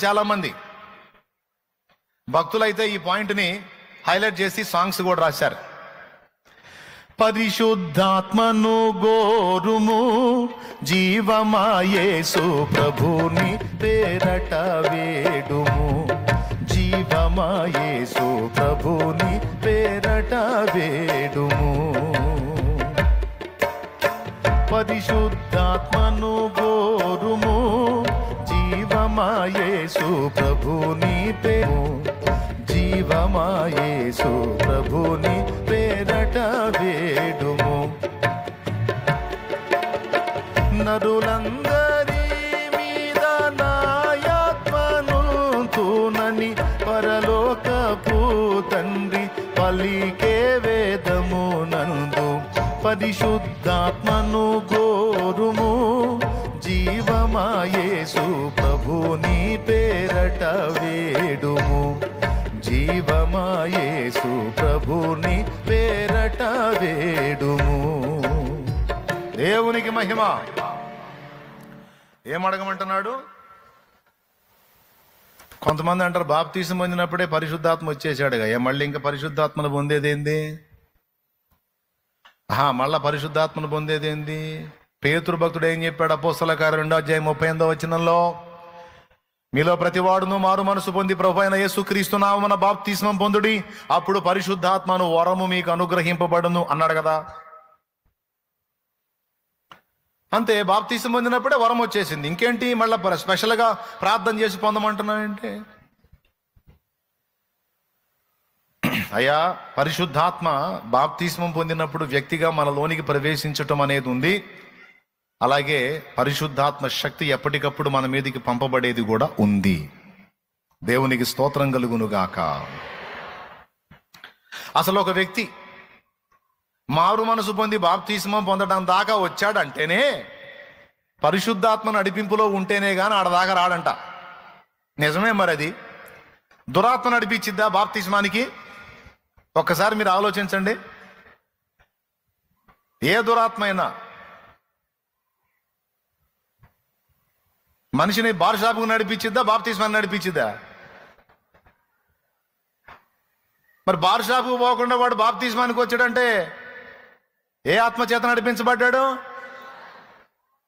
చాలామంది. భక్తులైతే ఈ పాయింట్ని హైలైట్ చేసి సాంగ్స్ కూడా రాశారు. పరిశుద్ధాత్మను గోరుము, జీవమాయేసు ప్రభుని పేరట వేడుము. జీవమాయేసు ప్రభుని పేరట వేడుము. పరిశుద్ధాత్మను గోరుము, జీవమాయేసు ప్రభుని పేరు. జీవమాయేసు ప్రభుని పేరట వేడుము. నరులందరి మీద నాయాత్మను తూనని పరలోకపు తండ్రి పలికే వేదము నందు. పరిశుద్ధాత్మను గోరుము, జీవమాయేసు ప్రభుని పేరట వేడుము. జీవమాయేసు ప్రభుని పేరట వేడుము. దేవునికి మహిమ. ఏమడగమంటున్నాడు? కొంతమంది అంటారు బాప్తీసం పొందినప్పుడే పరిశుద్ధాత్మ వచ్చేసాడుగా, మళ్ళీ ఇంకా పరిశుద్ధాత్మను పొందేదేంది? మళ్ళా పరిశుద్ధాత్మను పొందేదేంది? పేతురు భక్తుడు ఏం చెప్పాడు? అపోస్తల కార్యం 2:38 మీలో ప్రతివాడును మారు మనసు పొంది ప్రభువైన యేసుక్రీస్తు నామమున బాప్తిస్మం పొందుడి, అప్పుడు పరిశుద్ధాత్మను వరము మీకు అనుగ్రహింపబడును అన్నాడు కదా. అంతే, బాప్తిసం పొందినప్పుడే వరం వచ్చేసింది. ఇంకేంటి మళ్ళీ స్పెషల్గా ప్రార్థన చేసి పొందమంటున్నానంటే? అయ్యా, పరిశుద్ధాత్మ బాప్తిస్మం పొందినప్పుడు వ్యక్తిగా మనలోనికి ప్రవేశించటం అనేది ఉంది. అలాగే పరిశుద్ధాత్మ శక్తి ఎప్పటికప్పుడు మన మీదకి పంపబడేది కూడా ఉంది. దేవునికి స్తోత్రం కలుగునుగాక. అసలు ఒక వ్యక్తి మారు మనసు పొంది బాప్తిస్మం పొందడం దాకా వచ్చాడంటేనే, పరిశుద్ధాత్మ నడిపింపులో ఉంటేనే కానీ ఆడదాకా రాడంట. నిజమే మరి. అది దురాత్మ నడిపించిద్దా బాప్తిస్మానికి? ఒక్కసారి మీరు ఆలోచించండి. ఏ దురాత్మ అయినా మనిషిని బార్ షాపుకు నడిపించిద్దా, బాప్తిస్మాన్ని నడిపించిద్దా? మరి బార్ షాపుకు పోకుండా వాడు బాప్తిస్మానికి వచ్చాడంటే ఏ ఆత్మ చేత నడిపించబడ్డాడు?